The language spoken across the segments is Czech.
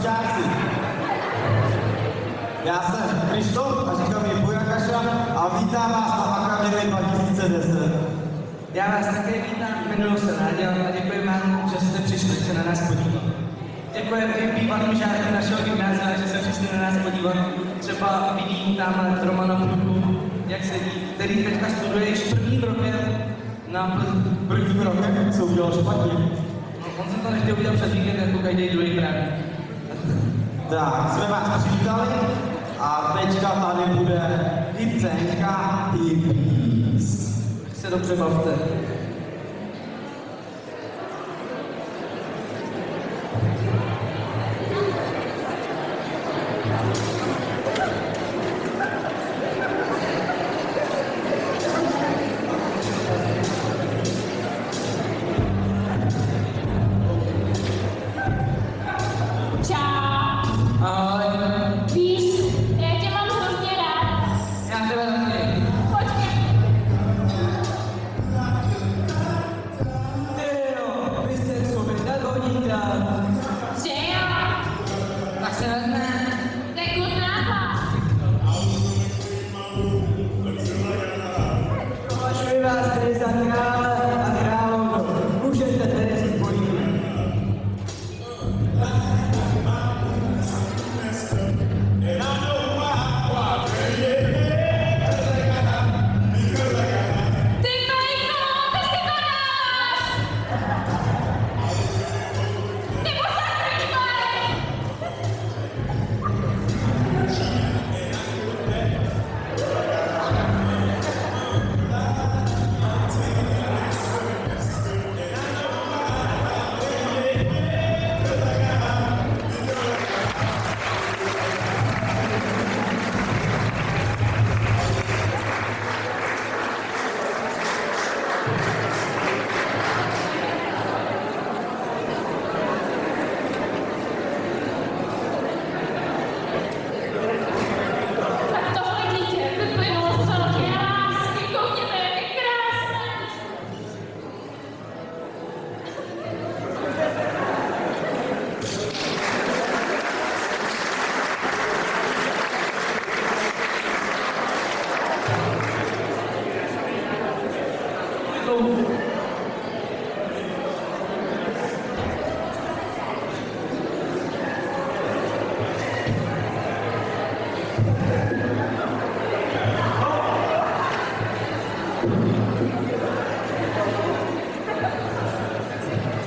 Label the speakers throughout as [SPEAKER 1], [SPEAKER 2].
[SPEAKER 1] Prašťáci. Já jsem Krištof a říkám mi Bujakaša a vítám vás na Akademii 2010.
[SPEAKER 2] Já vás také vítám, jmenuji se Náděl a děkuji vám, že jste přišli se na nás podívat. Děkujeme i bývalým žákům našeho gymnázia, že se přišli na nás podívat. Třeba vidím tam Romana Prudku, jak sedí, který teďka studuje již prvním rokem na
[SPEAKER 1] Prvním rokem co udělal špatně.
[SPEAKER 2] No, on se to nechtěl udělat před víkend, jako každý druhý právě.
[SPEAKER 1] Tak, jsme vás přivítali a teďka tady bude Hipcenka Hippies.
[SPEAKER 2] Se dobře bavte.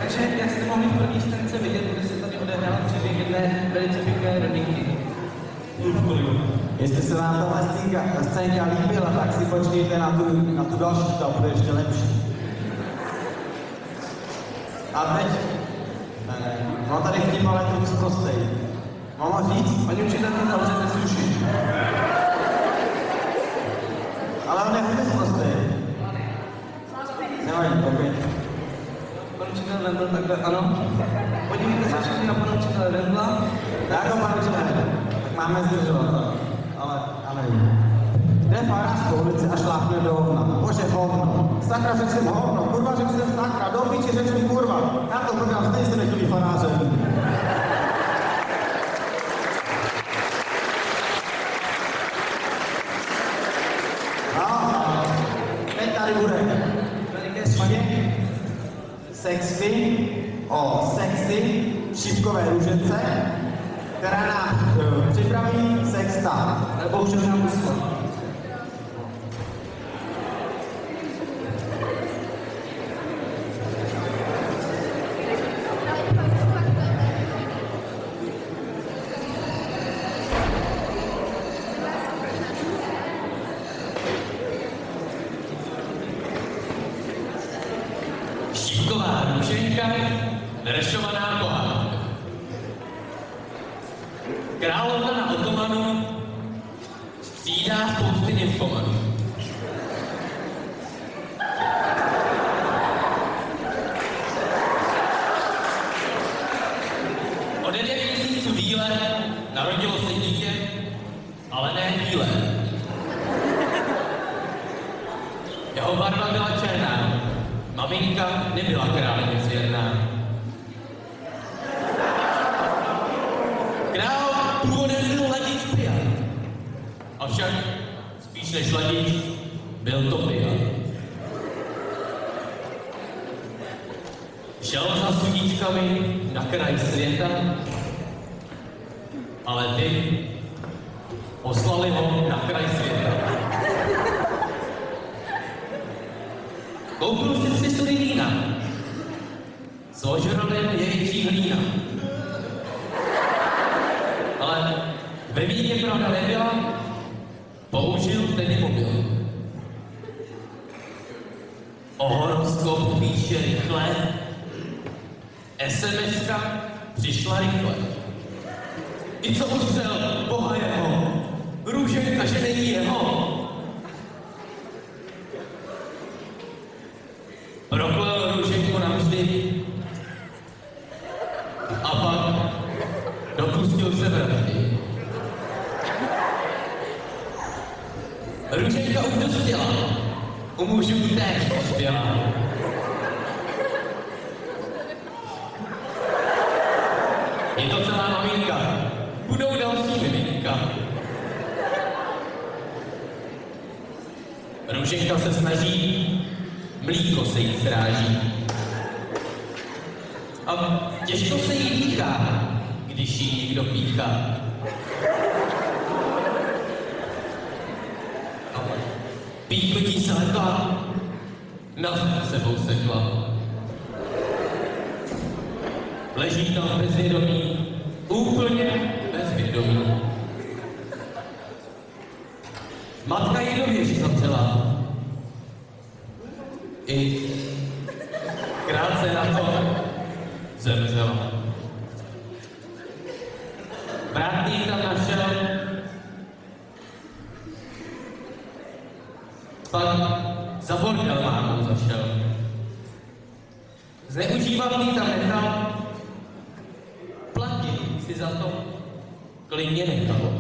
[SPEAKER 2] Takže jak jste mohli v první scénce vidět, kde se tady odehrál příběh jedné velice pěkné rodinky.
[SPEAKER 1] Jestli se vám tato scénka líbila, tak si počkejte na tu další, ta bude ještě lepší. A teď, no tady vtip, ale to zprostej. Mám říct?
[SPEAKER 2] Paní učitelka, zavřete si uši.
[SPEAKER 1] Ale on je hodně zprostej. Nevadí, pojď.
[SPEAKER 2] Pan učitel Vendl, takhle, ano. Podívejte se všichni na pana učitele Vendla.
[SPEAKER 1] Jako pan učitel, tak máme zdržovat, ale nevím. Jde farář po ulici a šlápne do hovna. Bože, hovno. Sakra, řekl jsem hovno. Kurva, řekl jsem sakra. Do piči, řekl mi kurva. Já to program, stejně jste nechtěli farářem. No, teď tady bude veliké svaně sexy o sexy šípkové růžence, která nám připraví sexta.
[SPEAKER 2] Nebo už nám muslo.
[SPEAKER 3] Šípková růženka, nerešovaná pohádka. Královna na otomanu střídá spousty nymfomanů. O 9 měsíců díle narodilo se dítě, ale ne bílé. Jeho barva byla černá. Maminka nebyla králně zvěrná. spíš než ladič, byl to pijan. Šel za sudíčkami na kraj světa, ale ty poslali ho na kraj světa. Koupil si 3 sudy vína, s ožralem jejčí hlína. Ale ve víně pravda nebyla, použil tedy mobil. O horoskop píše rychle, SMS-ka přišla rychle. I co uzřel Boha jeho, Růženka, že není jeho. Proklel Růženku navždy a pak dopustil se vraždy. Růženka už dospěla, u mužů též dospěla. Je to celá maminka, budou další miminka. Růženka se snaží, mlíko se jí sráží. A těžko se jí dýchá, když jí někdo píchá. Píchotí se lekla, na sebou sekla. Leží tam v bezvědomí, úplně bezvědomí. Matka jí do věži zavřela. I krátce na to zemřela. Vrátný tam našel, pak za bordel mámou zašel. Zneužívaný tam nechal, platil si za to, klidně nechal.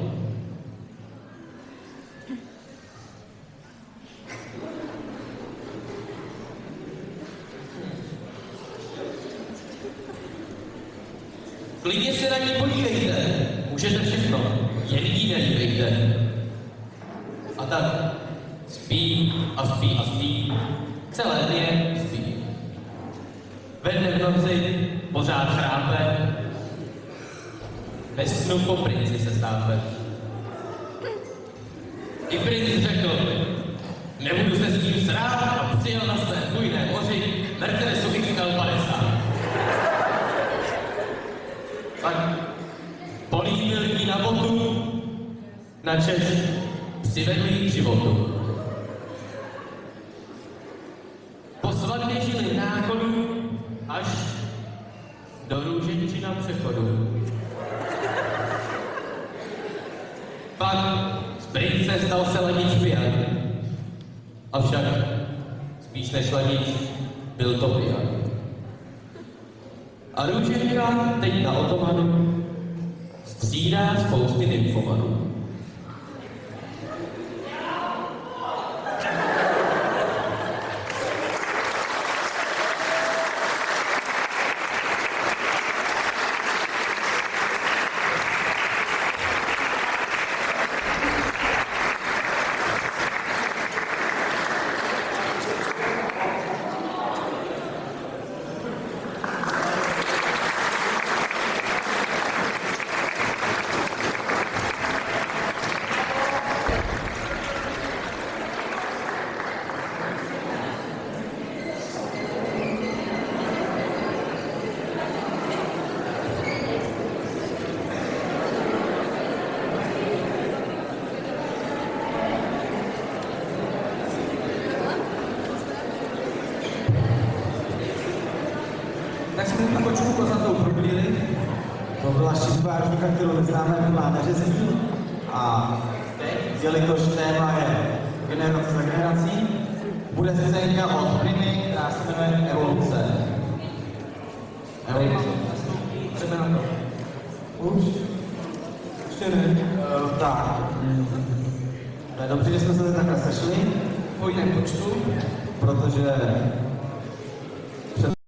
[SPEAKER 3] Klidně se na ní podívejte, můžete všechno, jen jí nelíbejte. A tak spí a spí a spí, celé dny spí. Ve dne v noci pořád chrápe, ve snu po princi se stápe. I princ řekl, nebudu se s tím srát a přijel na své bujné moři Mercedesu XL50. Tak políbil jí na botu, načež přivedl jí k životu. Po svatbě žili v náchodu až do Růženčina přechodu. Pak z prince stal se ladič pijan. Avšak spíš než ladič byl to pijan. A Růženka teď na otomanu střídá spousty nymfomanů.
[SPEAKER 1] Tak jsme tu kočku kozatou probíli. To byla šipárníka, kterou neznáme v mládeřství. A teď, jelikož téma je generace za generací, bude scénka od Primy, která se jmenuje Evoluce. Evoluce.
[SPEAKER 2] Jdeme na to.
[SPEAKER 1] Už? Ještě ne. Tak. To je dobře, že jsme se takhle sešli.
[SPEAKER 2] Po jiném počtu.
[SPEAKER 1] Protože